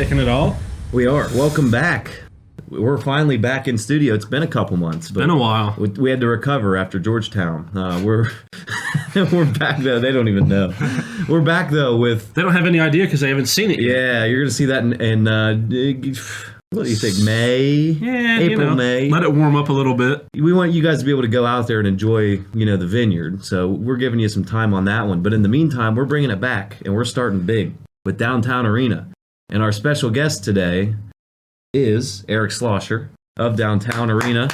Kicking it all? We are. Welcome back. We're finally back in studio. It's been a couple months. But been a while. We had to recover after Georgetown. We're back though. They don't even know. We're back though with... They don't have any idea because they haven't seen it yet. Yeah, you're going to see that in what do you think, May? Yeah, April, May. Let it warm up a little bit. We want you guys to be able to go out there and enjoy, the vineyard. So we're giving you some time on that one. But in the meantime, we're bringing it back, and we're starting big with Downtown Arena. And our special guest today is Eric Schlosser of Downtown Arena.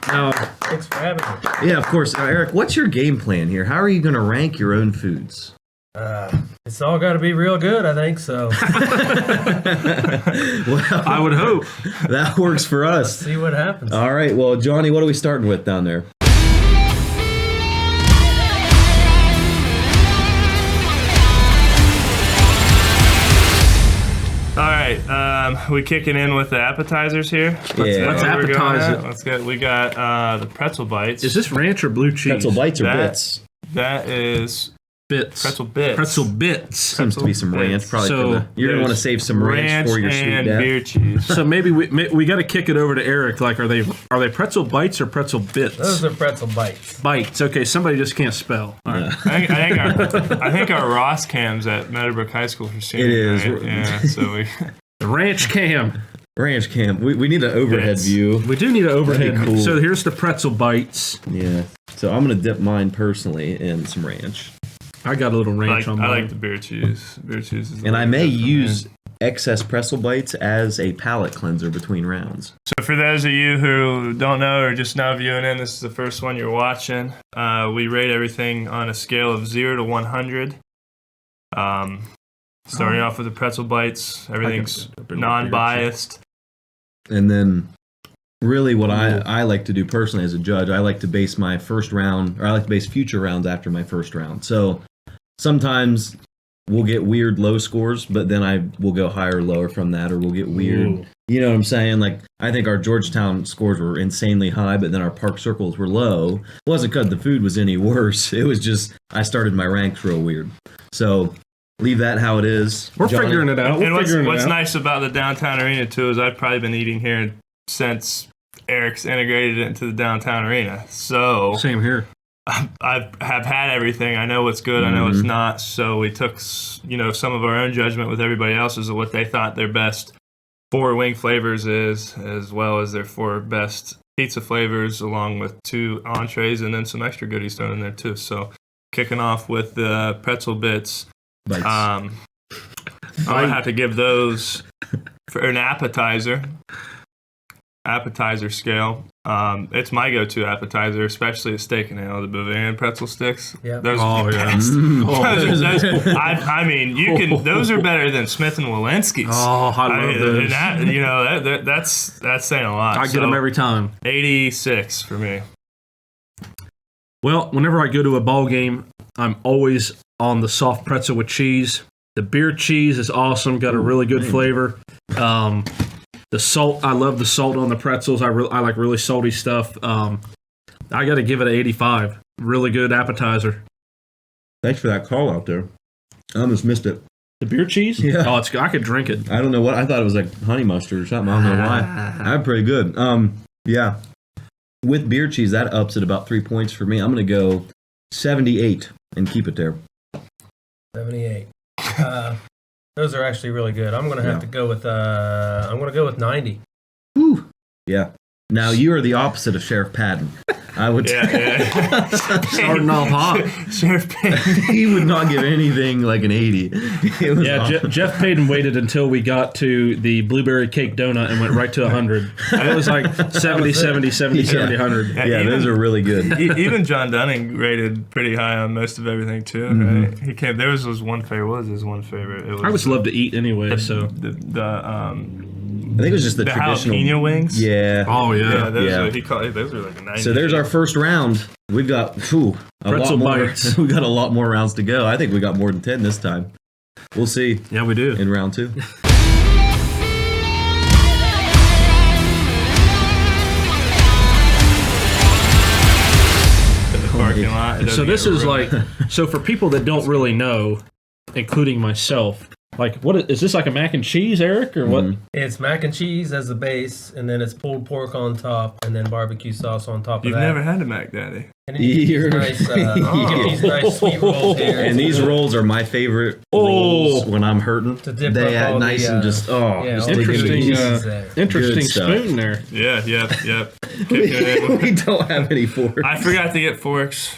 Now, thanks for having me. Yeah, of course. Now, Eric, what's your game plan here? How are you going to rank your own foods? It's all got to be real good, I think, so. Well, I would hope. That works for us. Let's see what happens. All right. Well, Johnny, what are we starting with down there? All right, we kicking in with the appetizers here. Let's appetize it. Let's get. We got the pretzel bites. Is this ranch or blue cheese? Pretzel bites or bits? That is bits. Pretzel bits. Pretzel bits. Seems to be some ranch. Probably So, you're gonna want to save some ranch for your sweet and death. beer cheese. So maybe we got to kick it over to Eric. Like, are they pretzel bites or pretzel bits? Those are pretzel bites. Bites. Okay, somebody just can't spell. All right. I think our Ross cams at Meadowbrook High School for senior. It is. Right? Yeah. So we. The ranch cam. Ranch cam. We need an overhead Bits. view. We do need an overhead. That'd be cool. So here's the pretzel bites. Yeah. So I'm gonna dip mine personally in some ranch. I got a little ranch on mine. I like the beer cheese. Beer cheese is. And I may use excess pretzel bites as a palate cleanser between rounds. So for those of you who don't know or just now viewing in, this is the first one you're watching. We rate everything on a scale of 0 to 100. Starting off with the pretzel bites, everything's non-biased. And then really what I like to do personally as a judge, I like to base my first round, or I like to base future rounds after my first round. So sometimes we'll get weird low scores, but then I will go higher or lower from that, or we'll get weird. Ooh. You know what I'm saying? Like, I think our Georgetown scores were insanely high, but then our park circles were low. It wasn't because the food was any worse. It was just I started my ranks real weird. So leave that how it is. We're Johnny? figuring it out. And what's nice about the Downtown Arena, too, is I've probably been eating here since Eric's integrated it into the Downtown Arena. So Same here. I have had everything. I know what's good. I know what's not. So we took, some of our own judgment with everybody else's of what they thought their best 4 wing flavors is, as well as their 4 best pizza flavors, along with 2 entrees and then some extra goodies thrown in there too. So kicking off with the pretzel bits. Bites. I'll have to give those for an appetizer scale. It's my go-to appetizer, especially at Steak and Ale, the Bavarian pretzel sticks. Yep. Those are the best. I mean, you can. Those are better than Smith and Walensky's. Oh, I love those. And that's saying a lot. I get them every time. 86 for me. Well, whenever I go to a ball game, I'm always on the soft pretzel with cheese. The beer cheese is awesome. Got a really good flavor. The salt, I love the salt on the pretzels. I like really salty stuff. I got to give it an 85. Really good appetizer. Thanks for that call out there. I almost missed it. The beer cheese? Yeah. Oh, I could drink it. I don't know what I thought it was, like honey mustard or something. I don't know why. I'm pretty good. Yeah. With beer cheese, that ups it about 3 points for me. I'm going to go 78 and keep it there. 78. Those are actually really good. I'm going to have to go with 90. Whew. Yeah. Now you are the opposite of Sheriff Patton. I would Yeah. Starting off hot. Sheriff Payton. he would not give anything like an 80. It was Yeah, awesome. Jeff Payton waited until we got to the blueberry cake donut and went right to 100. It was like 70, 70, 70, 70, 100. Yeah, those are really good. Even John Dunning rated pretty high on most of everything too. Right? He came. There was his one favorite. What was his one favorite? It was I just love to eat anyway, so. I think it was just the traditional jalapeno wings. Yeah. Oh, yeah. Those are like a 90. So there's our first round. We've got a lot Pretzel more. bites. We got a lot more rounds to go. I think we got more than 10 this time. We'll see Yeah, we do. in round 2. parking lot. So this is like, so for people that don't really know, including myself, Like, what is this, like a mac and cheese, Eric, or what? It's mac and cheese as the base, and then it's pulled pork on top, and then barbecue sauce on top of You've that. never had a Mac Daddy. And then you get these nice sweet rolls here. And these rolls are my favorite rolls when I'm hurting. To dip They up all nice the, and just just dig into interesting, these. Interesting Good stuff. spoon there. Yeah. Kick it in. We don't have any forks. I forgot to get forks.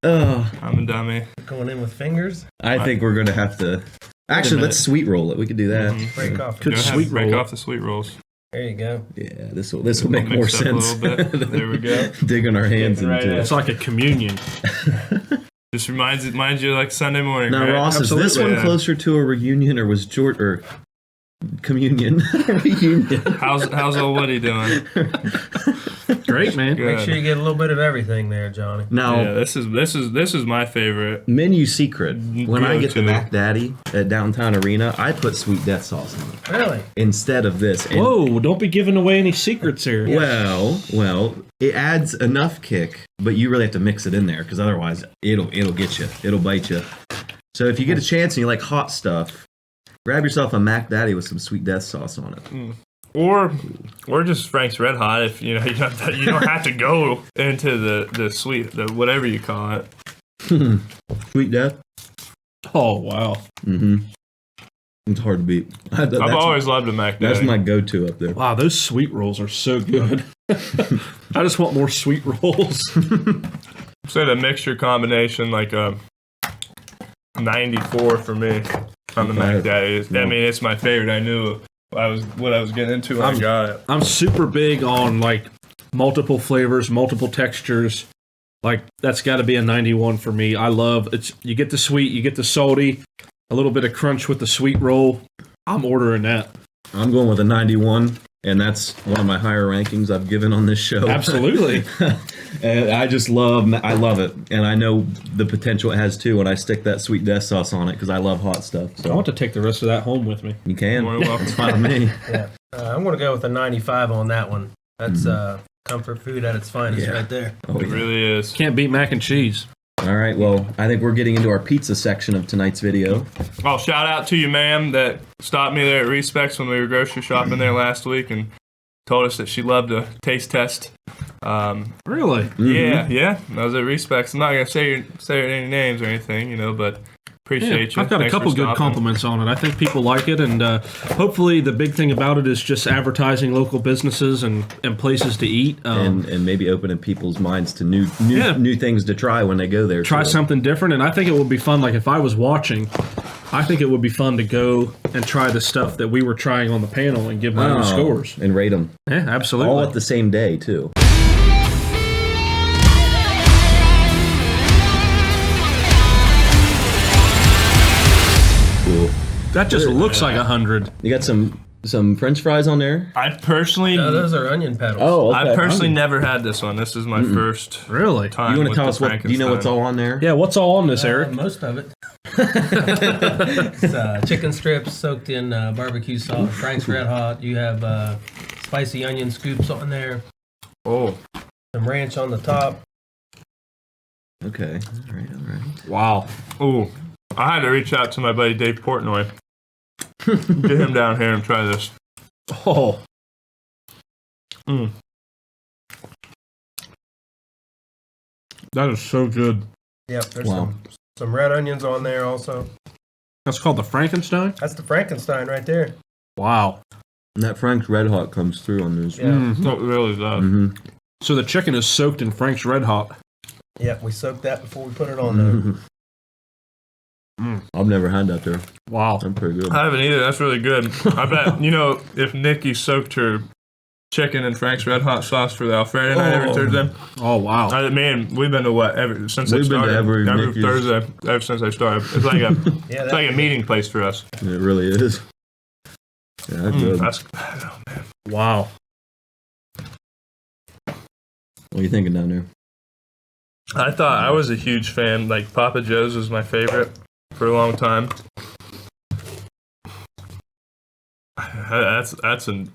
Oh, I'm a dummy. Going in with fingers. I think we're gonna have to. Actually, let's sweet roll it. We could do that. Break off. Could Go ahead, sweet break roll. off the sweet rolls. There you go. Yeah, this will make more Mix up a sense. little bit. There we go. Digging our hands Right into in. it. It's like a communion. Just reminds you like Sunday morning. Now, right? Ross, is this Absolutely. one closer to a reunion or was George or communion? Reunion. How's old Woody doing? Great, man. Good. Make sure you get a little bit of everything there, Johnny. Now, Yeah, this is my favorite. menu secret. When I get the Go-to. Mac Daddy at Downtown Arena, I put sweet death sauce on it Really? instead of this. And Whoa, don't be giving away any secrets here. Well, it adds enough kick, but you really have to mix it in there because otherwise it'll get you. It'll bite you. So if you get a chance and you like hot stuff, grab yourself a Mac Daddy with some sweet death sauce on it. Or just Frank's Red Hot if you don't have to go into the sweet whatever you call it. Sweet death. Oh, wow. It's hard to beat. I've always loved a Mac Daddy. That's my go-to up there. Wow, those sweet rolls are so good. I just want more sweet rolls. Say the mixture combination like a 94 for me on the Mac Daddy. I mean, it's my favorite. I knew what I was getting into when I got it. I'm super big on like multiple flavors, multiple textures. Like that's got to be a 91 for me. I love it's. You get the sweet, you get the salty, a little bit of crunch with the sweet roll. I'm ordering that. I'm going with a 91, and that's one of my higher rankings I've given on this show. Absolutely. And I love it, and I know the potential it has too when I stick that sweet death sauce on it because I love hot stuff. I So want to take the rest of that home with me. you can. More than welcome. It's fine with me. Yeah. I'm going to go with a 95 on that one. That's comfort food at its finest Yeah. right there. Oh, It yeah. really is. Can't beat mac and cheese. All right. Well, I think we're getting into our pizza section of tonight's video. Oh, shout out to you, ma'am, that stopped me there at Respects when we were grocery shopping there last week and told us that she loved a taste test. Really? Yeah. I was at Respects. I'm not gonna say any names or anything, but appreciate you. I've got a Thanks couple for good stopping. compliments on it. I think people like it, and hopefully the big thing about it is just advertising local businesses and places to eat. And maybe opening people's minds to new Yeah. new things to try when they go there. Try So, something different, and I think it would be fun. Like if I was watching, I think it would be fun to go and try the stuff that we were trying on the panel and give my own scores. and rate them Yeah, absolutely. all at the same day too. Cool. That just looks like 100. You got some French fries on there. I personally, No, those are onion petals. Oh, okay. I personally never had this one. This is my first Really? time. You want with to tell the us what? Do you know what's all on there? Yeah. What's all on this, Eric? Most of it. It's chicken strips soaked in barbecue sauce, Frank's Red Hot. You have spicy onion scoops on there, Oh, some ranch on the top. Okay. All right. Wow. ooh! I had to reach out to my buddy Dave Portnoy. Get him down here and try this. Oh. That is so good. Yep, there's Wow. some red onions on there also. That's called the Frankenstein? That's the Frankenstein right there. Wow. And that Frank's Red Hot comes through on this. Yeah. Mhm. It really does. Mm-hmm. So the chicken is soaked in Frank's Red Hot. Yep, we soaked that before we put it on there. I've never had that there. Wow. I'm pretty good. I haven't either. That's really good. I bet if Nikki soaked her chicken in Frank's Red Hot sauce for the Alfredo night every Thursday. Oh, wow. Man, we've been to what since We've I been to started. every Nikki's. Thursday ever since I started. It's like a Yeah, it's like a meeting place for us. It really is. Yeah, that's good. That's Wow. What are you thinking down there? I thought I was a huge fan. Like Papa Joe's was my favorite for a long time. That's a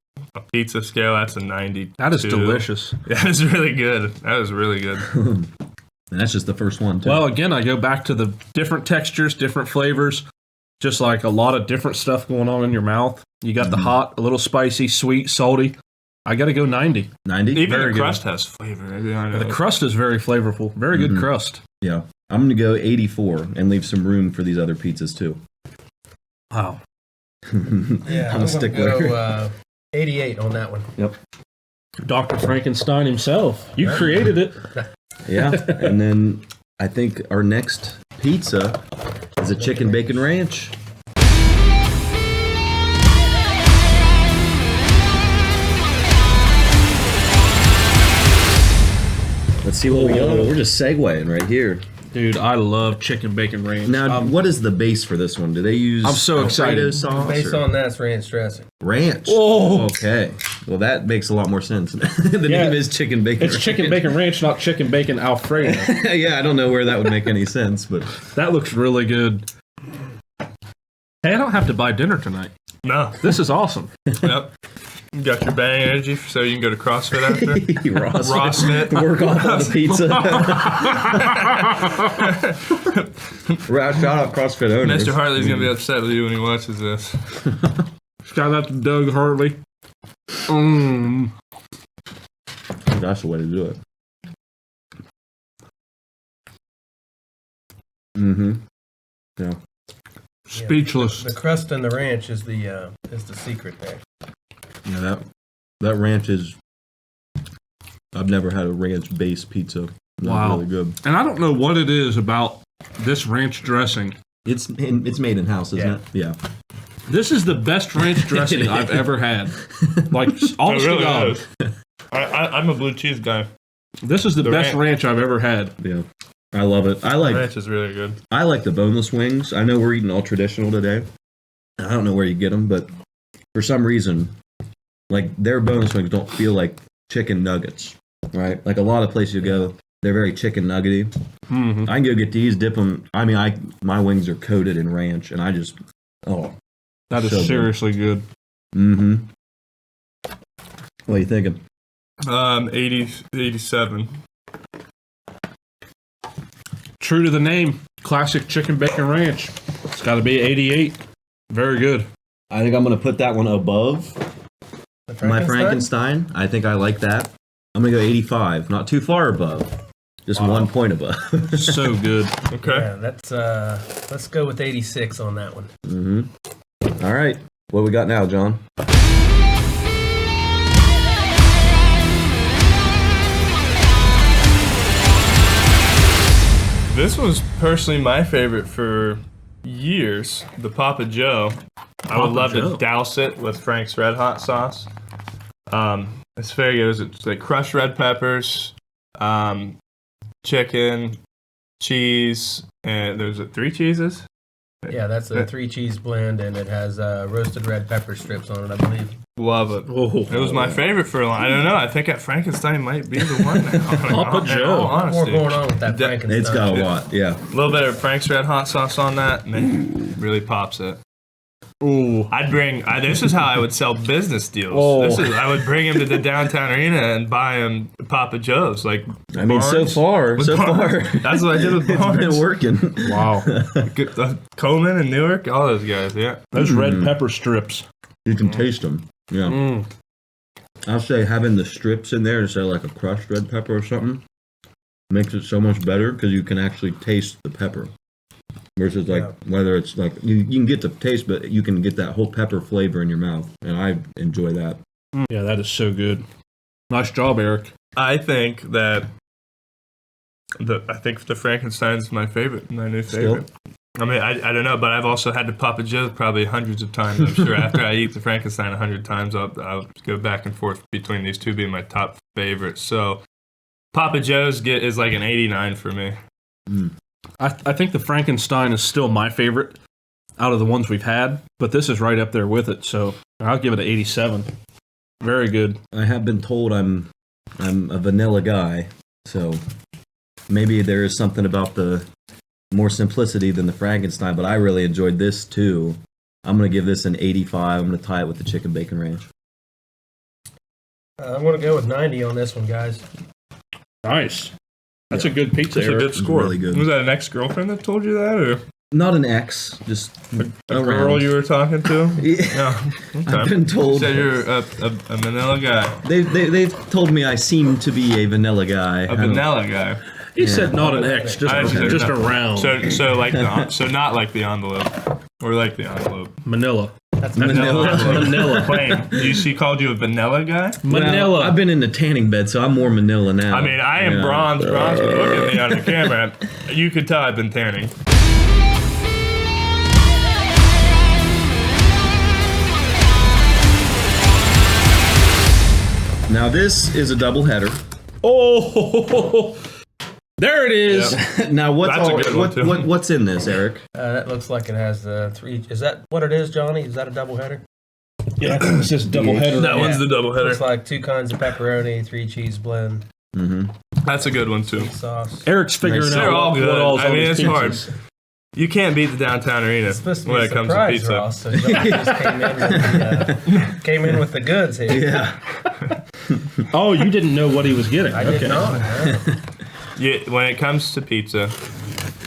pizza scale. That's a 90. That is delicious. That is really good. That is really good. And that's just the first one, too. Well, again, I go back to the different textures, different flavors. just like a lot of different stuff going on in your mouth. You got the hot, a little spicy, sweet, salty. I got to go 90. 90? Even Very the good. crust has flavor. The crust is very flavorful. Very good crust. Yeah. I'm going to go 84 and leave some room for these other pizzas too. Wow. Yeah, I'm a stickler. Go, 88 on that one. Yep. Dr. Frankenstein himself. You created it. Yeah. And then I think our next pizza is a chicken bacon ranch. Let's see what we got. We're just segueing right here. Dude, I love chicken bacon ranch. Now, what is the base for this one? Do they use I'm so excited. Alfredo sauce? Based or on that's ranch dressing. ranch. Oh. Okay. Well, that makes a lot more sense. The Yeah. name is chicken bacon It's chicken bacon ranch, not chicken bacon Alfredo. Yeah, I don't know where that would make any sense, but That looks really good. Hey, I don't have to buy dinner tonight. No. This is awesome. Yep. You got your bang energy so you can go to CrossFit after? Rossfit. Rossfit. Work off on the pizza. Shout out CrossFit owners. Mr. Hartley's going to be upset with you when he watches this. Shout out to Doug Hartley. That's the way to do it. Yeah. Speechless. The crust and the ranch is the secret there. Yeah, that ranch is. I've never had a ranch-based pizza. That's Wow. really good. And I don't know what it is about this ranch dressing. It's made in house, isn't it? Yeah. This is the best ranch dressing I've ever had. Like, honest to God, is. I'm a blue cheese guy. this is the best ranch. ranch I've ever had. Yeah. I love it. Ranch is really good. I like the boneless wings. I know we're eating all traditional today. I don't know where you get them, but for some reason, like their boneless wings don't feel like chicken nuggets, right? Like a lot of places you go, they're very chicken nuggety. Mm-hmm. I can go get these, dip them. I mean, my wings are coated in ranch, and I just, That is so good. seriously good. Mm-hmm. What are you thinking? 87. True to the name, classic chicken bacon ranch. It's got to be 88. Very good. I think I'm going to put that one above my Frankenstein. I think I like that. I'm going to go 85. Not too far above. Just 1 point above. So good. Okay. Yeah, that's let's go with 86 on that one. Mm-hmm. All right. What we got now, John? This was personally my favorite for years, the Papa Joe. I would love to douse it with Frank's Red Hot sauce. It's very good. It's like crushed red peppers, chicken, cheese, and there's 3 cheeses. Yeah, that's a 3 cheese blend, and it has roasted red pepper strips on it, I believe. Love it. Oh. It was my favorite for a long. I don't know. I think at Frankenstein might be the one now. Papa Joe. In all A lot more honesty. going on with that Frankenstein. It's got a lot, yeah. A little bit of Frank's Red Hot sauce on that, man, really pops it. Ooh. I'd bring. this is how I would sell business deals. Oh. I would bring him to the downtown arena and buy him Papa Joe's. Like, I mean, so Barnes. far. That's what I did with It's Barnes. been working. Wow. Coleman and Newark, all those guys. Yeah. Those red pepper strips. You can taste them. Yeah. I'll say having the strips in there instead of like a crushed red pepper or something makes it so much better because you can actually taste the pepper. Versus like whether it's like you can get the taste, but you can get that whole pepper flavor in your mouth, and I enjoy that. Yeah, that is so good. Nice job, Eric. I think that the Frankenstein's my favorite, my new favorite. I mean, I don't know, but I've also had the Papa Joe's probably hundreds of times. I'm sure after I eat the Frankenstein 100 times, I'll go back and forth between these two being my top favorites. So Papa Joe's is like an 89 for me. I think the Frankenstein is still my favorite out of the ones we've had, but this is right up there with it, so I'll give it an 87. Very good. I have been told I'm a vanilla guy, so maybe there is something about the more simplicity than the Frankenstein, but I really enjoyed this too. I'm going to give this an 85. I'm going to tie it with the chicken bacon ranch. I'm going to go with 90 on this one, guys. Nice. That's a good pizza. That's a Eric. good score. Really good. Was that an ex-girlfriend that told you that? Or? Not an ex, just A around. girl you were talking to? Yeah. No. Okay. I've been told. You said you're a vanilla guy. They've told me I seem to be a vanilla guy. A vanilla guy. He said not an X, just around. So not like the envelope, or like the envelope. Manila. That's Manila. Manila. Wayne, she called you a vanilla guy? Manila. Well, I've been in the tanning bed, so I'm more Manila now. I mean, I am bronze. Bronze was looking at me on the camera. You could tell I've been tanning. Now this is a double header. Oh, there it is. Yep. Now That's a good one, too. what's in this, Eric? That looks like it has 3. Is that what it is, Johnny? Is that a double header? Yeah, it's just double header. That one's the double header. Looks like 2 kinds of pepperoni, 3 cheese blend, That's a good one too. sauce. Eric's figuring Nice. out They're all what good. all's I on mean, these it's hard. pizzas. You can't beat the downtown arena It's supposed to be when a it comes to surprise, pizza. Ross. So Johnny just came in with the goods here. Yeah. Oh, you didn't know what he was getting. I did not. No. When it comes to pizza,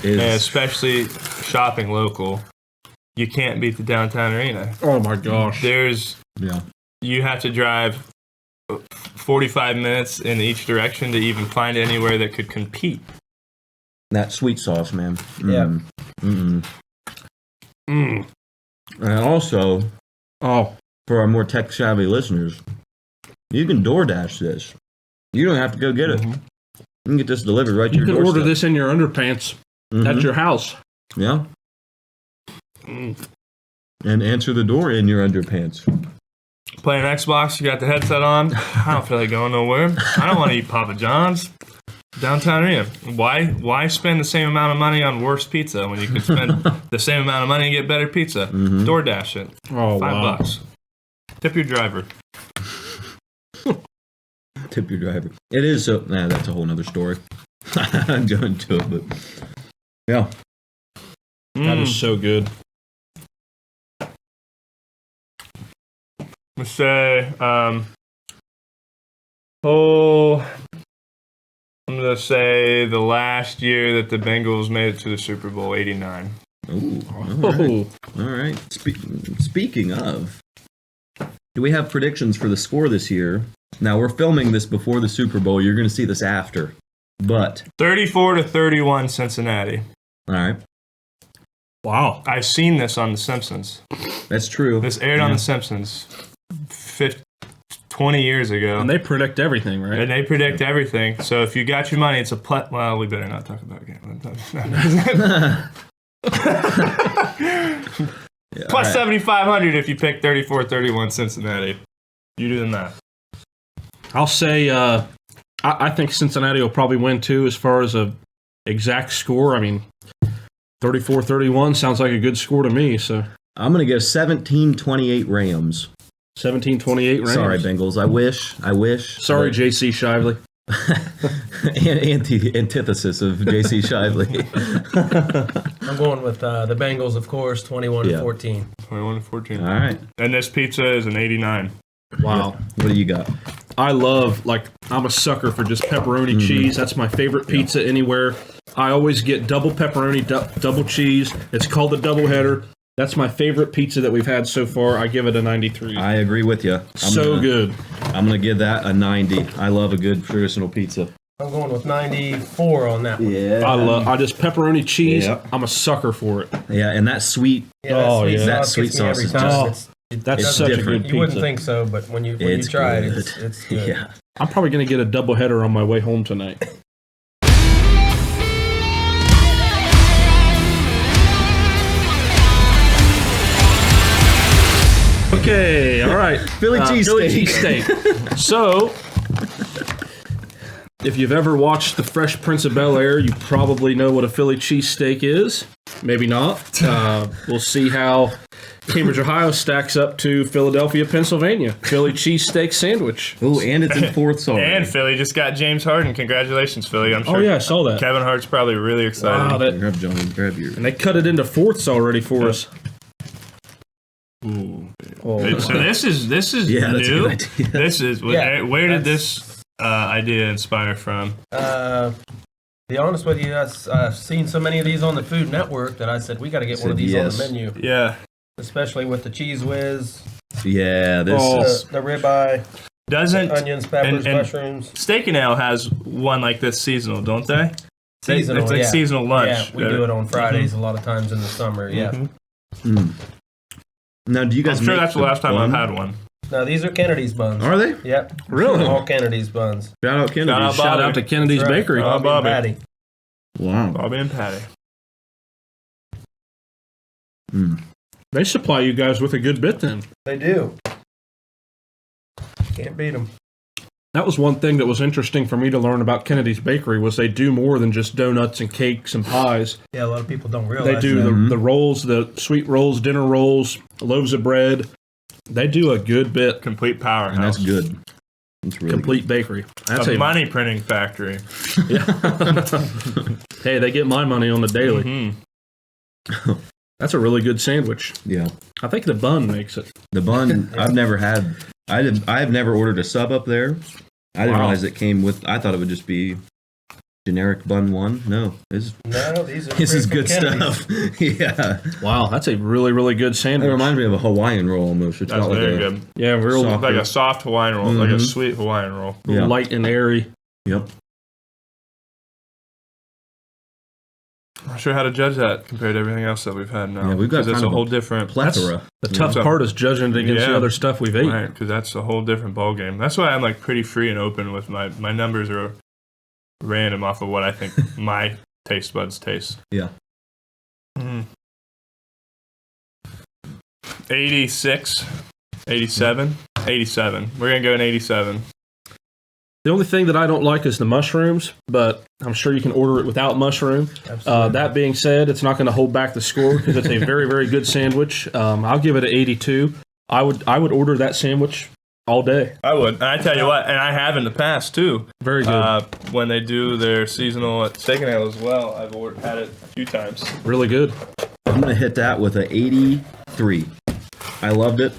and especially shopping local, you can't beat the downtown arena. Oh my gosh. You have to drive 45 minutes in each direction to even find anywhere that could compete. That sweet sauce, man. Yeah. And also, for our more tech savvy listeners, you can DoorDash this. You don't have to go get it. You can get this delivered right to You your can doorstep. order this in your underpants at your house. Yeah. And answer the door in your underpants. Playing Xbox, you got the headset on. I don't feel like going nowhere. I don't want to eat Papa John's. Downtown arena. Why spend the same amount of money on worse pizza when you can spend the same amount of money and get better pizza? DoorDash it. Oh, wow. $5. Tip your driver. Tip your driver. It is so. Nah, that's a whole nother story. I'm going to it, but yeah. That is so good. Let's say, I'm going to say the last year that the Bengals made it to the Super Bowl, 89. Ooh, all right. Speaking of, do we have predictions for the score this year? Now, we're filming this before the Super Bowl. You're going to see this after. But 34-31 Cincinnati. all right. Wow. I've seen this on The Simpsons. That's true. This aired on The Simpsons 20 years ago. And they predict everything, right? And they predict everything. So if you got your money, it's a plus. Well, we better not talk about it. Plus 7,500 if you pick 34-31 Cincinnati. You do the math. I'll say I think Cincinnati will probably win too as far as a exact score. I mean, 34-31 sounds like a good score to me. So I'm going to go 17-28 Rams. 17-28 Rams. Sorry, Bengals. I wish. Sorry, J.C. Shively. Antithesis of J.C. Shively. I'm going with the Bengals, of course, 21-14. 21-14. All right. And this pizza is an 89. Wow. What do you got? I love, I'm a sucker for just pepperoni cheese. That's my favorite pizza anywhere. I always get double pepperoni, double cheese. It's called the double header. That's my favorite pizza that we've had so far. I give it a 93. I agree with you. Good. I'm going to give that a 90. I love a good traditional pizza. I'm going with 94 on that one. Yeah. I just pepperoni cheese. Yep. I'm a sucker for it. Yeah, and that sweet. That sweet gets me sauce every is time. just- That's It's such different. a good pizza. You wouldn't think so, but when you try it, it's good. Yeah. I'm probably going to get a double header on my way home tonight. Okay, all right. Philly cheesesteak. cheesesteak. So, if you've ever watched The Fresh Prince of Bel-Air, you probably know what a Philly cheesesteak is. Maybe not. We'll see how Cambridge, Ohio stacks up to Philadelphia, Pennsylvania. Philly cheesesteak sandwich. Oh, and it's in fourth already. And Philly just got James Harden. Congratulations, Philly. I'm sure Oh, yeah, I saw that. Kevin Hart's probably really excited. Wow, Grab Johnny, grab your. and they cut it into fourths already for us. Ooh. Oh, So this is Yeah, that's a new. good idea. This is Yeah, where did this idea inspire from? be honest with you, I've seen so many of these on the Food Network that I said we got to get one of these on the menu. Yeah. Especially with the cheese whiz. Yeah, this is the ribeye. Doesn't Onions, peppers, and mushrooms. Steak and Ale has one like this seasonal, don't they? Seasonal, it's like seasonal lunch. Yeah, we do it on Fridays a lot of times in the summer. Yeah. Now, do you guys? I'm sure make that's the last time I've had one. No, these are Kennedy's buns. Are they? Yep. Really? All Kennedy's buns. Shout out Kennedy. Shout out to Kennedy's That's right. Bakery. Bobby and Bobby. Patty. Wow. Bobby and Patty. They supply you guys with a good bit then. They do. Can't beat them. That was one thing that was interesting for me to learn about Kennedy's Bakery was they do more than just donuts and cakes and pies. Yeah, a lot of people don't realize They do the rolls, the sweet rolls, dinner rolls, loaves of bread. They do a good bit. Complete powerhouse. And that's good. It's really Complete bakery. That's a money printing factory. Hey, they get my money on the daily. Mm-hmm. That's a really good sandwich. good. Yeah. I think the bun makes it. The bun, I've never had. I've never ordered a sub up there. I didn't realize it came with. I thought it would just be generic bun one. No, these are this is straight good from Kennedy's. stuff. Yeah, Wow, that's a really, really good it sandwich. reminds me of a Hawaiian roll almost. It's That's got like very a, good. Yeah, real Soft. Like a soft Hawaiian roll, like a sweet Hawaiian roll. Yeah. light and airy. Yep. I'm not sure how to judge that compared to everything else that we've had now. Yeah, we've got 'Cause it's kind a of whole different plethora. The tough part is judging it against the other stuff we've ate. Right, because that's a whole different ball game. That's why I'm like pretty free and open with my numbers are random off of what I think my taste buds taste. Yeah. 86, 87, 87. We're gonna go in 87. The only thing that I don't like is the mushrooms, but I'm sure you can order it without mushroom. That being said, it's not going to hold back the score because it's a very, very good sandwich. I'll give it an 82. I would order that sandwich all day. I would. And I tell you what, and I have in the past too. Very good. When they do their seasonal at Steak and Ale as well, I've had it a few times. Really good. I'm gonna hit that with a 83. I loved it.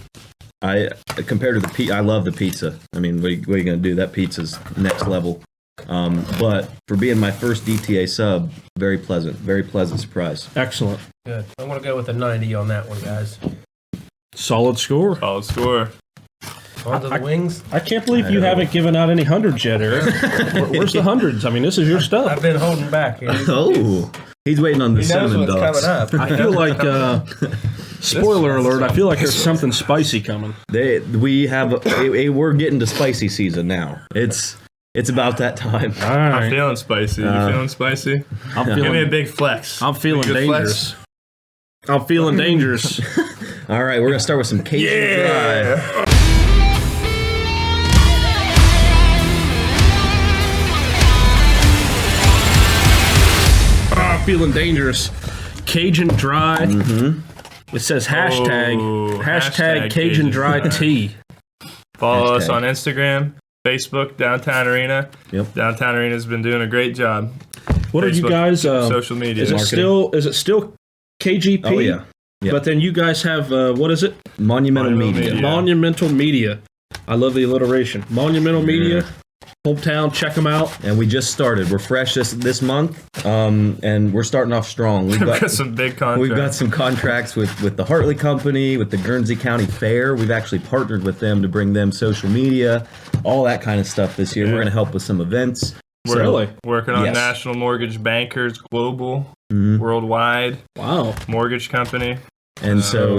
Compared to the pizza, I love the pizza. I mean, what are you gonna do? That pizza's next level. But for being my first DTA sub, very pleasant surprise. Excellent. Good. I'm going to go with a 90 on that one, guys. Solid score. Solid score. On to the wings. I can't believe you haven't given out any hundreds yet, Eric. Where's the hundreds? I mean, this is your I've stuff. been holding back here. Oh, he's waiting on the He knows cinnamon what's dots. coming up. I feel like, spoiler alert, I feel like there's something spicy coming. We're getting to spicy season now. It's about that time. All I'm right. feeling spicy. You feeling spicy? I'm Give me a feeling, big flex. I'm feeling Big dangerous. I'm feeling dangerous. All right, we're gonna start with some Cajun dry. I'm feeling dangerous. Cajun dry. It says hashtag hashtag Cajun dry tea. Follow us Hashtag. on Instagram, Facebook, Downtown Arena. Yep. Downtown Arena's been doing a great job. What are you Facebook, guys? social media. Is it still KGP? Oh yeah. Yeah. But then you guys have what is it? Monumental Monumental Media. Media. Monumental Media. I love the alliteration. Monumental Media. Hometown, check them out. And we just started. We're fresh this month, and we're starting off strong. We've got some big contracts. We've got some contracts with the Hartley Company, with the Guernsey County Fair. We've actually partnered with them to bring them social media, all that kind of stuff this year. Yeah. We're going to help with some events. We're Really? working on Yes. National Mortgage Bankers Global, Mhm. worldwide Wow. mortgage company. And so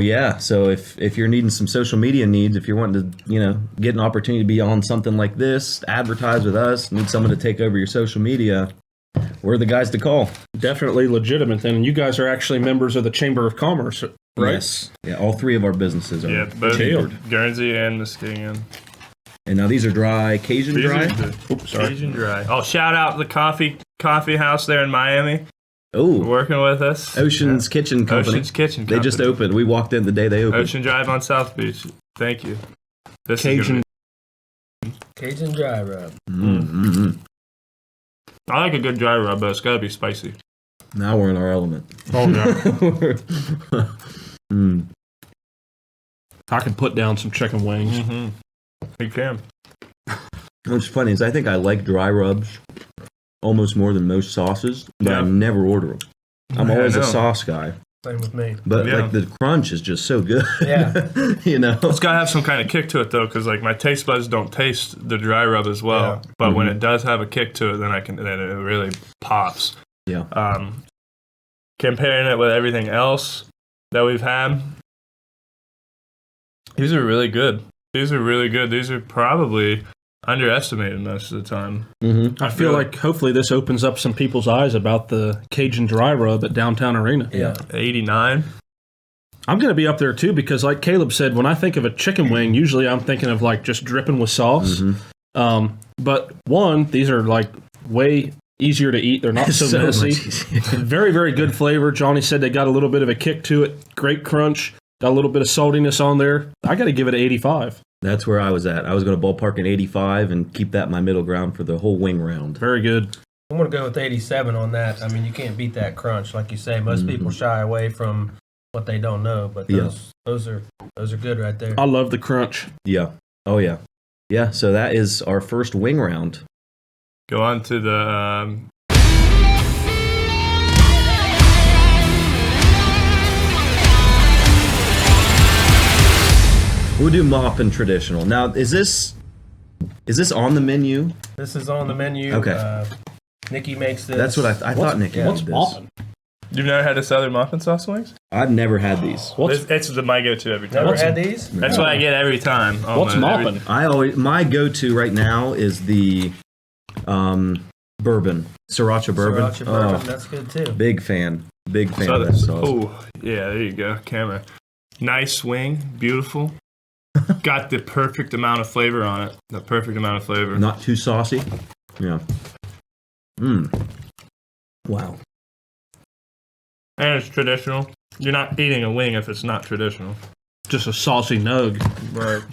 if you're needing some social media needs, if you're wanting to, get an opportunity to be on something like this, advertise with us, need someone to take over your social media, we're the guys to call. Definitely legitimate then. And you guys are actually members of the Chamber of Commerce, right? Yes. Yeah, all three of our businesses are Yeah, both chambered. Guernsey and Muskegon. And now these are dry, Cajun These dry. are the Oops, sorry. Cajun dry. Oh, shout out the coffee house there in Miami. Oh, Working with us. Ocean's Kitchen Company. Ocean's Kitchen They just Company. opened. We walked in the day they opened. Ocean Drive on South Beach. Thank you. This Cajun. is Cajun dry rub. Mm-hmm. I like a good dry rub, but it's got to be spicy. Now we're in our element. Oh, yeah. I can put down some chicken wings. Mm-hmm. You can. What's funny is I think I like dry rubs almost more than most sauces, but I never order them. I'm always a sauce guy. Same with me. But like the crunch is just so good. Yeah. You know? It's got to have some kind of kick to it, though, because like my taste buds don't taste the dry rub as well. Yeah. But when it does have a kick to it, then then it really pops. Yeah. Comparing it with everything else that we've had, these are really good. These are probably underestimated most of the time. Mm-hmm. I feel like hopefully this opens up some people's eyes about the Cajun dry rub at Downtown Arena. Yeah. 89. I'm going to be up there too because, like Caleb said, when I think of a chicken wing, usually I'm thinking of like just dripping with sauce. Mm-hmm. But one, these are like way easier to eat. They're not so messy. Very, very good flavor. Johnny said they got a little bit of a kick to it. Great crunch. Got a little bit of saltiness on there. I got to give it an 85. That's where I was at. I was going to ballpark an 85 and keep that my middle ground for the whole wing round. Very good. I'm going to go with 87 on that. I mean, you can't beat that crunch. Like you say, most people shy away from what they don't know, but those are good right there. I love the crunch. Yeah. Oh, yeah. Yeah, so that is our first wing round. Go on to the We'll do mop and traditional. Now, is this on the menu? This is on the menu. Okay. Nikki makes this. That's what I thought Nikki What's did this. mopping? You've never had the Southern muffin sauce wings? I've never had these. It's my go-to every time. Never had these? That's what I get every time. What's mopping? My go-to right now is the bourbon, sriracha bourbon. Sriracha bourbon, that's good too. Big fan of that sauce. Oh, yeah, there you go. Camera. Nice wing, beautiful. Got the perfect amount of flavor on it. The perfect amount of flavor. Not too saucy. Yeah. Wow. And it's traditional. You're not eating a wing if it's not traditional. Just a saucy nug. Right.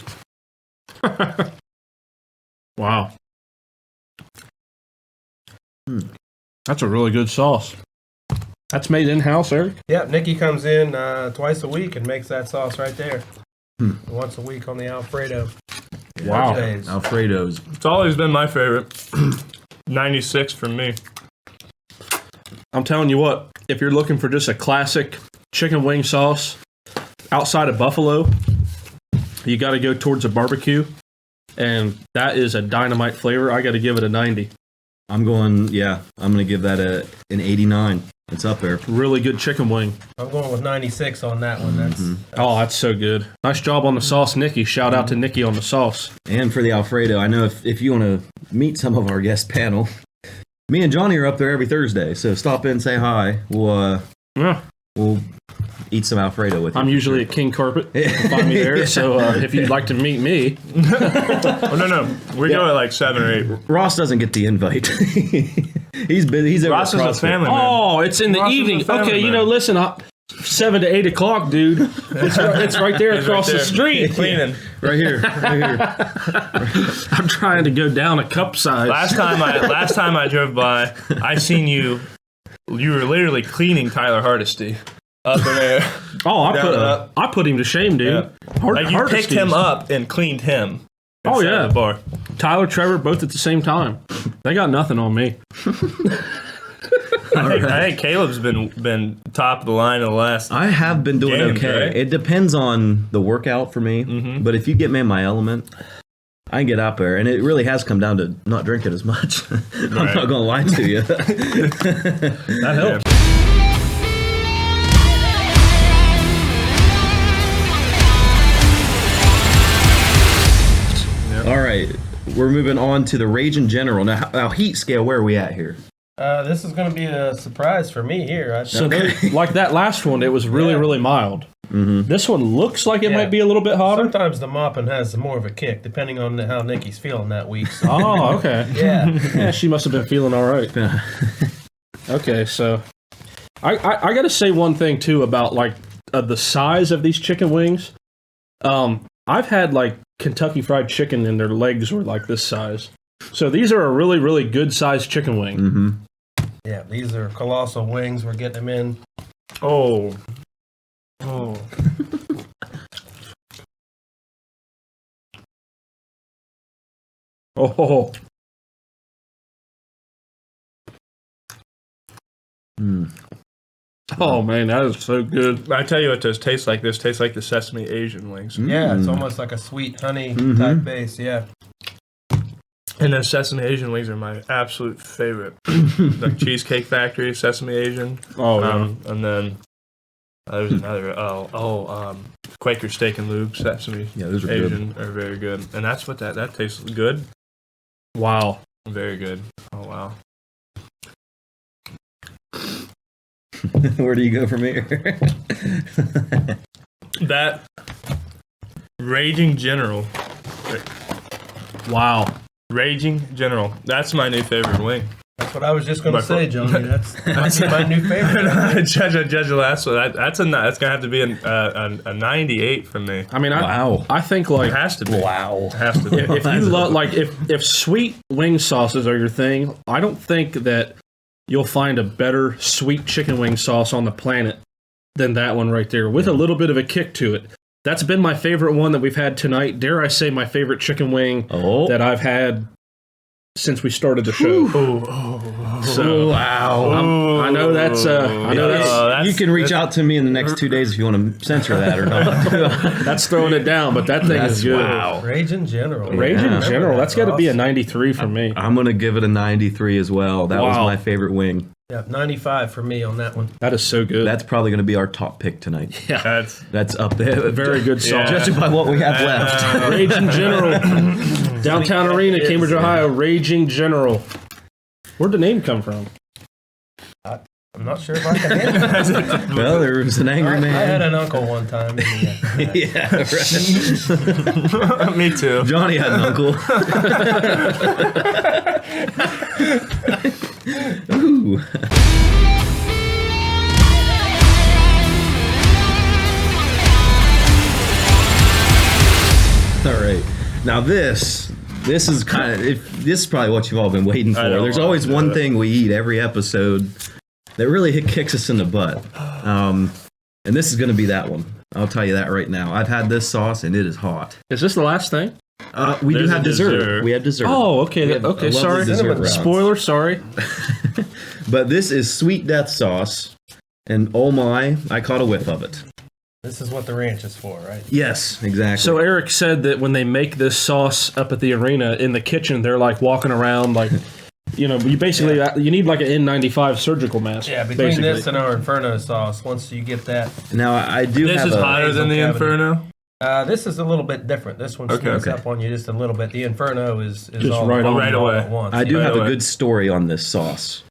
Wow. That's a really good sauce. That's made in-house, Eric? Yep, Nikki comes in twice a week and makes that sauce right there. Once a week on the Alfredo. Wow. Days. Alfredo's. It's always been my favorite. 96 for me. I'm telling you what, if you're looking for just a classic chicken wing sauce outside of Buffalo, you got to go towards a barbecue, and that is a dynamite flavor. I got to give it a 90. I'm going to give that an 89. It's up there. Really good chicken wing. I'm going with 96 on that one. That's so good. Nice job on the sauce, Nikki. Shout out to Nikki on the sauce. And for the Alfredo, I know if you want to meet some of our guest panel, me and Johnny are up there every Thursday, so stop in, say hi. We'll eat some Alfredo with you. I'm usually at King Carpet. You can find me there. So if you'd like to meet me. Oh, no. We go at like 7 or 8. Ross doesn't get the invite. He's busy. He's Ross is a family man. Oh, it's in the Ross is a evening. family Okay, man. listen, 7 to 8 o'clock, dude. It's right there across the street. Cleaning. Right here. I'm trying to go down a cup size. Last time I drove by, I seen you. You were literally cleaning Tyler Hardesty up in there. Oh, Down I put him to shame, dude. Yeah. Like you picked him up and cleaned him. Oh inside yeah, the bar. Tyler, Trevor, both at the same time. They got nothing on me. I think Caleb's been top of the line in the last. I have been doing Games, okay. right? It depends on the workout for me. But if you get me in my element, I can get out there. And it really has come down to not drinking as much. I'm not going to lie to you. That helps. All right. We're moving on to the RAGIN General. Now, heat scale, where are we at here? This is going to be a surprise for me here. So like that last one, it was really, really mild. This one looks like it might be a little bit hotter. Sometimes the mopping has more of a kick, depending on how Nikki's feeling that week. So. Oh, okay. Yeah. She must have been feeling all right. Okay, so I got to say one thing too about like the size of these chicken wings. I've had like Kentucky Fried Chicken and their legs were like this size. So these are a really, really good sized chicken wing. Yeah, these are colossal wings. We're getting them in. Oh. Oh. Oh man, that is so good. I tell you what, those taste like this. Taste like the sesame Asian wings. Yeah, it's almost like a sweet honey type base. Yeah. And then sesame Asian wings are my absolute favorite. Like Cheesecake Factory, sesame Asian. Oh yeah. And then there's another. Quaker Steak and Lube sesame. Yeah, those are Asian are very good. And that's what that tastes good. Wow. Very good. Oh wow. Where do you go from here? That Raging General. Wow. Raging General. That's my new favorite wing. That's what I was just going to say, Johnny. That's my new favorite. Judge the last one. That's gonna have to be a 98 from me. I mean, Wow. I think like It has to be. Wow. It has to be. if you love like if sweet wing sauces are your thing, I don't think that you'll find a better sweet chicken wing sauce on the planet than that one right there, with a little bit of a kick to it. That's been my favorite one that we've had tonight. Dare I say, my favorite chicken wing that I've had since we started the show. So Wow. I know that's. You can reach out to me in the next 2 days if you want to censor that or not. that's throwing it down, but that thing is good. Wow. Raging General. Raging General. That's got to be a 93 for me. I'm going to give it a 93 as well. That was Wow. my favorite wing. Yeah, 95 for me on that one. That is so good. That's probably going to be our top pick tonight. yeah. That's up there. Very good sauce. Judging by what we have left. Raging General. Downtown Arena, Cambridge, Ohio. Raging General. Where'd the name come from? I'm not sure if I can handle it. Well, there was an angry I had man. an uncle one time. Yeah, right. Me too. Johnny had an uncle. Ooh. All right. Now this is kind of this is probably what you've all been waiting for. There's always one thing we eat every episode that really kicks us in the butt, and this is going to be that one. I'll tell you that right now. I've had this sauce and it is hot. Is this the last thing? We do There's have a dessert. dessert. We have dessert. Oh, okay. We have a Okay, lovely sorry. dessert round. Spoiler, sorry. But this is sweet death sauce, and oh my, I caught a whiff of it. This is what the ranch is for, right? Yes, exactly. So Eric said that when they make this sauce up at the arena in the kitchen, they're like walking around like, you know, you basically you need like an N95 surgical mask. Yeah, between basically. this and our Inferno sauce, once you get that, now I do This have is a hotter than the cavity. Inferno. this is a little bit different. This one sneaks up on you just a little bit. The Inferno is Just all right on. Right all away. at once. I do Yeah. have a away. good story on this sauce.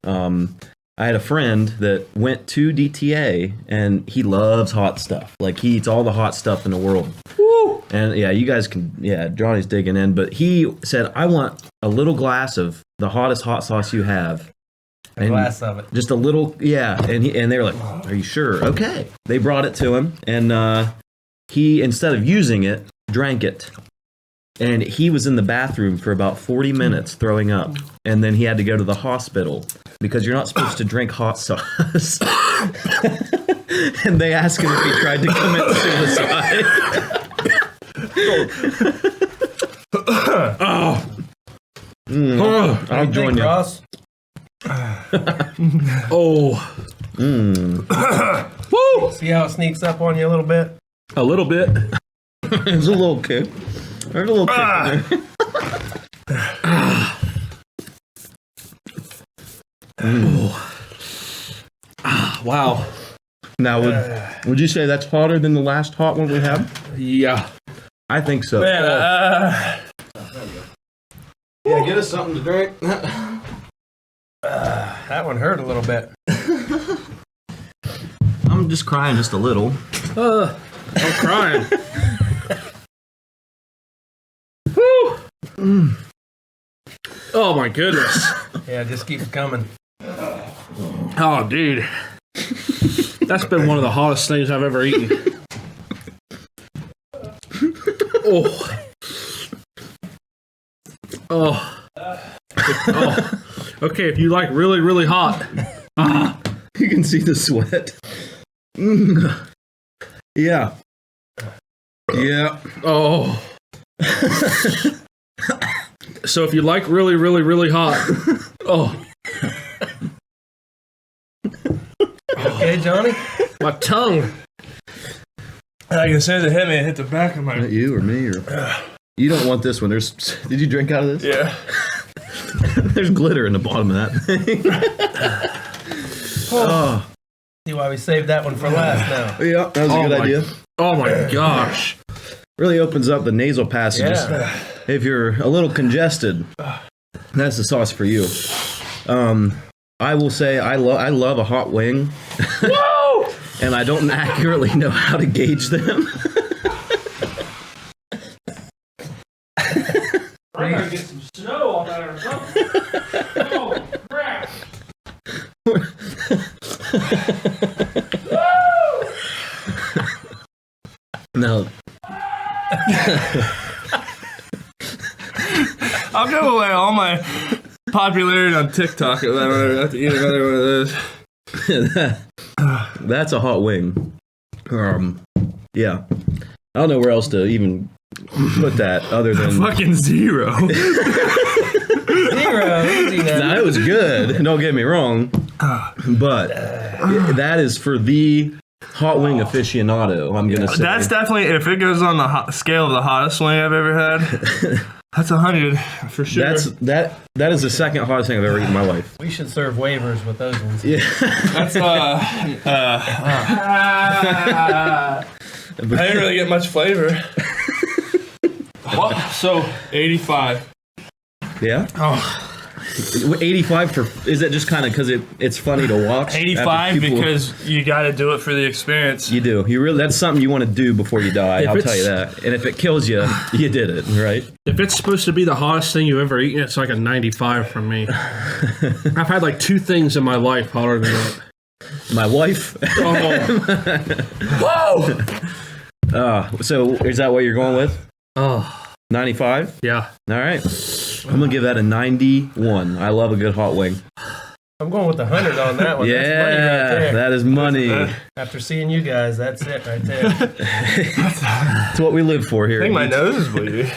I had a friend that went to DTA and he loves hot stuff. Like he eats all the hot stuff in the world. Woo! And yeah, you guys can. Yeah, Johnny's digging in, but he said, "I want a little glass of the hottest hot sauce you have." A glass of it. Just a little, yeah. And they were like, "Are you sure?" Okay. They brought it to him, and he, instead of using it, drank it. And he was in the bathroom for about 40 minutes throwing up. And then he had to go to the hospital because you're not supposed to drink hot sauce. And they asked him if he tried to commit suicide. I'll join you. Ross? Oh. Woo! See how it sneaks up on you a little bit? A little bit. There's a little kick. There's a little kick in there. Wow. Now, would you say that's hotter than the last hot one we had? Yeah. I think so. Man, Yeah, get us something to drink. That one hurt a little bit. I'm just crying just a little. I'm crying. Woo! Oh my goodness. Yeah, it just keeps coming. Oh, dude. That's been one of the hottest things I've ever eaten. Oh. Oh. Oh. Okay, if you like really, really hot. You can see the sweat. Mm. Yeah. Yeah. Oh. So if you like really, really, really hot. Oh. Okay, Johnny? My tongue. Like as soon as it hit me, it hit the back of my. Not you or me or. You don't want this one. Did you drink out of this? Yeah. There's glitter in the bottom of that thing. Oh. See why we saved that one for last now. Yeah, that was a good idea. Oh my gosh. Really opens up the nasal passages. Yeah. If you're a little congested, that's the sauce for you. I will say I love a hot wing. Whoa! And I don't accurately know how to gauge them. We're gonna get some snow on that or something. Oh crap! No. I'll give away all my popularity on TikTok if I don't ever have to eat another one of those. That's a hot wing. Yeah. I don't know where else to even put that other than. Fucking zero. Zero. Easy now. Now, it was good. Don't get me wrong. But that is for the hot wing aficionado, I'm going to say. That's definitely, if it goes on the scale of the hottest wing I've ever had, that's 100 for sure. That is the second hottest thing I've ever eaten in my life. We should serve waivers with those ones. Yeah. That's I didn't really get much flavor. So 85. Yeah? Oh. 85 for, is it just kind of because it's funny to watch? 85 because you got to do it for the experience. You do. You really, that's something you want to do before you die, I'll tell you that. And if it kills you, you did it, right? If it's supposed to be the hottest thing you've ever eaten, it's like a 95 from me. I've had like 2 things in my life hotter than that. My wife. Oh. Whoa! So is that what you're going with? Oh. 95? Yeah. All right. I'm going to give that a 91. I love a good hot wing. I'm going with 100 on that one. Yeah, That's money right there. that is money. After seeing you guys, that's it right there. That's what we live for here. I think my nose is bleeding.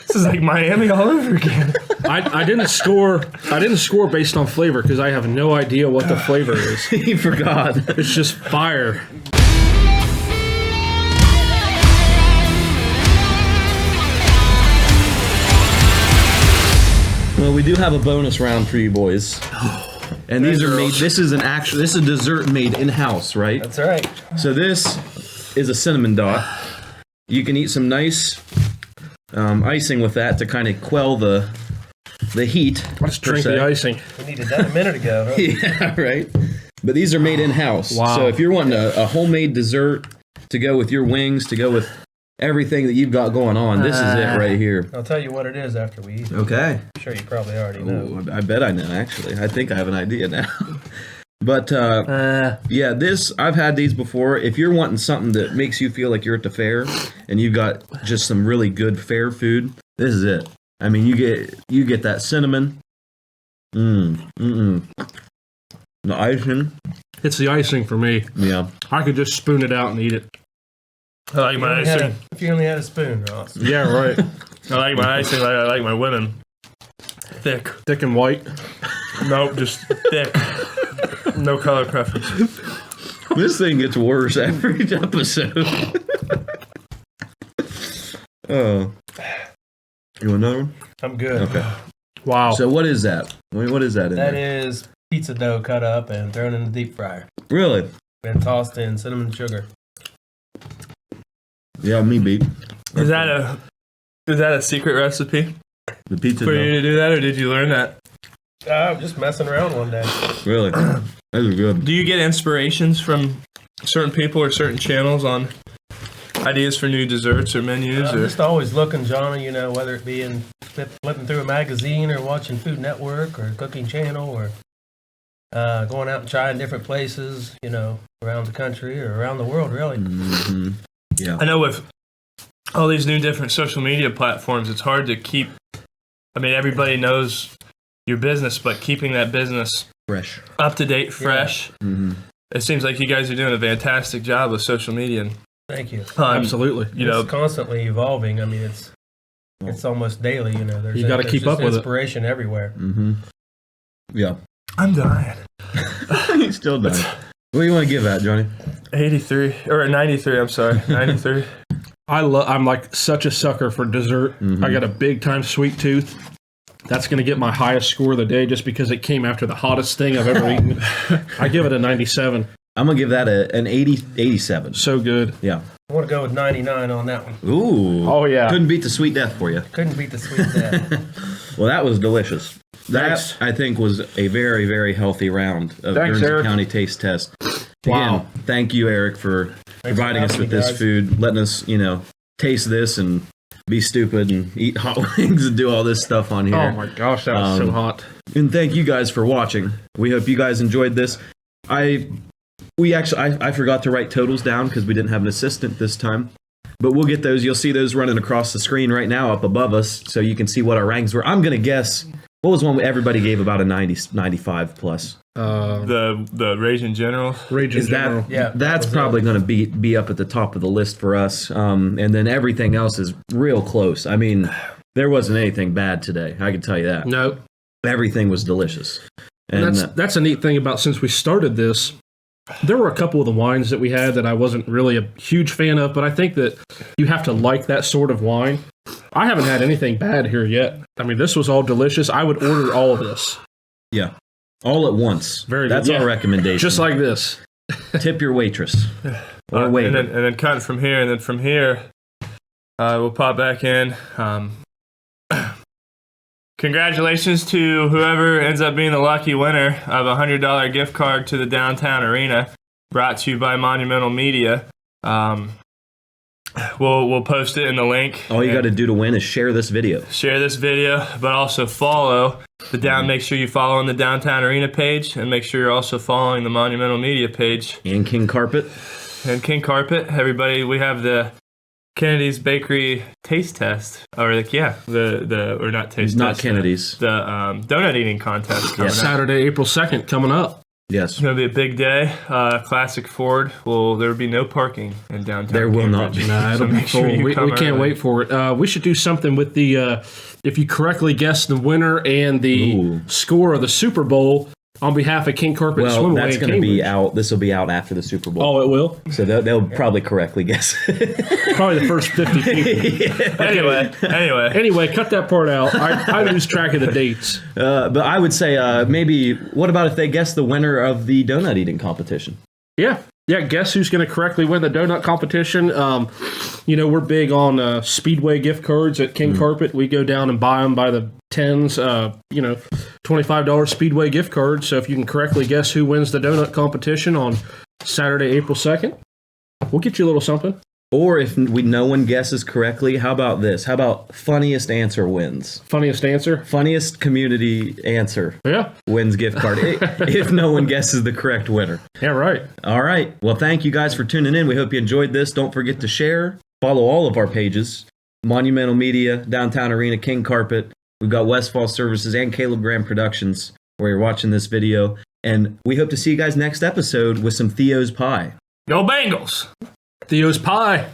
This is like Miami all over again. I didn't score based on flavor because I have no idea what the flavor is. He forgot. It's just fire. Well, we do have a bonus round for you boys. And these are made, this is a dessert made in-house, right? That's right. So this is a cinnamon dot. You can eat some nice icing with that to kind of quell the heat. Let's drink the icing. We needed that a minute ago. Huh? Yeah, right. But these are made in-house. Wow. So if you're wanting a homemade dessert to go with your wings, to go with everything that you've got going on, this is it right here. I'll tell you what it is after we eat. Okay. I'm sure you probably already know. Ooh, I bet I know, actually. I think I have an idea now. But, yeah, I've had these before. If you're wanting something that makes you feel like you're at the fair and you've got just some really good fair food, this is it. I mean, you get that cinnamon. The icing. It's the icing for me. Yeah. I could just spoon it out and eat it. I like my icing. If you only had a spoon, Ross. Yeah, right. I like my icing like I like my women. Thick. Thick and white. Nope, just thick. No color preference. This thing gets worse every episode. Oh. You want another one? I'm good. Okay. Wow. So what is that? What is that in That there? is pizza dough cut up and thrown in the deep fryer. Really? And tossed in cinnamon sugar. Yeah, me beat. Is that a secret recipe The pizza for dough. you to do that, or did you learn that? I'm just messing around one day. Really? Those are good. Do you get inspirations from certain people or certain channels on ideas for new desserts or menus? I'm Or just always looking, Johnny, whether it be in flipping through a magazine or watching Food Network or Cooking Channel or going out and trying different places, around the country or around the world, really. Mm-hmm. Yeah. I know with all these new different social media platforms, it's hard to keep. I mean, everybody knows your business, but keeping that business Fresh. up to date, fresh. Yeah. Mm-hmm. It seems like you guys are doing a fantastic job with social media. Thank you. Absolutely. It's constantly evolving. I mean, it's almost daily. There's You got to keep just up with it. inspiration everywhere. Mm-hmm. Yeah. I'm dying. He's still done. What do you want to give that, Johnny? 83 or 93. I'm sorry, 93. I'm like such a sucker for dessert. I got a big time sweet tooth. That's going to get my highest score of the day just because it came after the hottest thing I've ever eaten. I give it a 97. I'm going to give that an 87. So good. Yeah. I want to go with 99 on that one. Ooh. Oh, yeah. Couldn't beat the sweet death for you. Couldn't beat the sweet death. Well, that was delicious. That, Thanks. I think, was a very, very healthy round of Thanks, Guernsey Eric. County Taste Test. Wow. Again, thank you, Eric, for providing us having with me, this guys. food, letting us, taste this and be stupid and eat hot wings and do all this stuff on here. Oh, my gosh. That was so hot. And thank you guys for watching. We hope you guys enjoyed this. I forgot to write totals down because we didn't have an assistant this time. But we'll get those. You'll see those running across the screen right now up above us so you can see what our rankings were. I'm going to guess, what was one everybody gave about a 90, 95 plus? The Ragin General. Raging Is that, General. Yeah, that's that was probably going to be up at the top of the list for us. And then everything else is real close. I mean, there wasn't anything bad today. I can tell you that. No. Everything was delicious. And That's a neat thing about since we started this. There were a couple of the wines that we had that I wasn't really a huge fan of, but I think that you have to like that sort of wine. I haven't had anything bad here yet. I mean, this was all delicious. I would order all of this. yeah, all at once. Very good. That's Yeah. our recommendation. Just like this. Tip your waitress. Or waiter. and then cut from here, and then from here, we'll pop back in. Congratulations to whoever ends up being the lucky winner of a $100 gift card to the Downtown Arena, brought to you by Monumental Media. We'll post it in the link. All you got to do to win is share this video. Share this video, but also follow the down. Make sure you follow on the Downtown Arena page, and make sure you're also following the Monumental Media page And King Carpet. and King Carpet. Everybody, we have the Kennedy's Bakery taste test, or or not taste Not test, Kennedy's. the donut eating contest coming up. Saturday, April 2nd, coming up. Yes. It's gonna be a big day. Classic Ford. Well, there will be no parking in downtown. There will not Cambridge. be. Nah, it'll So be make sure full. you We come can't early. wait for it. We should do something with the, if you correctly guess the winner and the Ooh. score of the Super Bowl on behalf of King Carpet Well, Swimway that's in going to be Cambridge. out. This will be out after the Super Bowl. Oh, it will? So they'll probably correctly guess. Probably the first 50 people. Anyway, cut that part out. I lose track of the dates. But I would say maybe, what about if they guess the winner of the donut eating competition? Yeah. Guess who's going to correctly win the donut competition? We're big on Speedway gift cards at King Carpet. We go down and buy them by the tens, $25 Speedway gift cards. So if you can correctly guess who wins the donut competition on Saturday, April 2nd, we'll get you a little something. Or if no one guesses correctly, how about this? How about funniest answer wins? Funniest answer? Funniest community answer Yeah. wins gift card if no one guesses the correct winner. Yeah, right. All right. Well, thank you guys for tuning in. We hope you enjoyed this. Don't forget to share. Follow all of our pages. Monumental Media, Downtown Arena, King Carpet. We've got Westfall Services and Caleb Graham Productions where you're watching this video. And we hope to see you guys next episode with some Theo's Pie. Go Bengals! Theo's Pie.